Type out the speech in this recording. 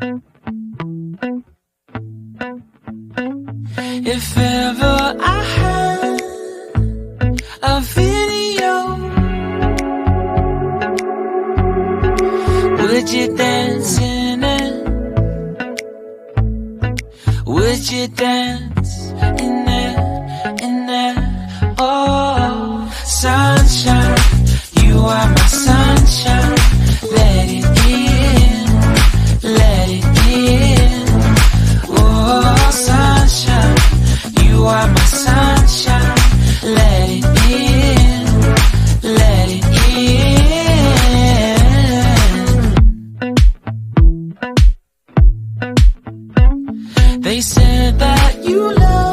If ever I had a video, would you dance in it? Would you dance in it, in it? Oh, sunshine, you are my sunshine. Let it in, let it in. Oh, sunshine, you are my sunshine. Let it in, let it in. They said that you love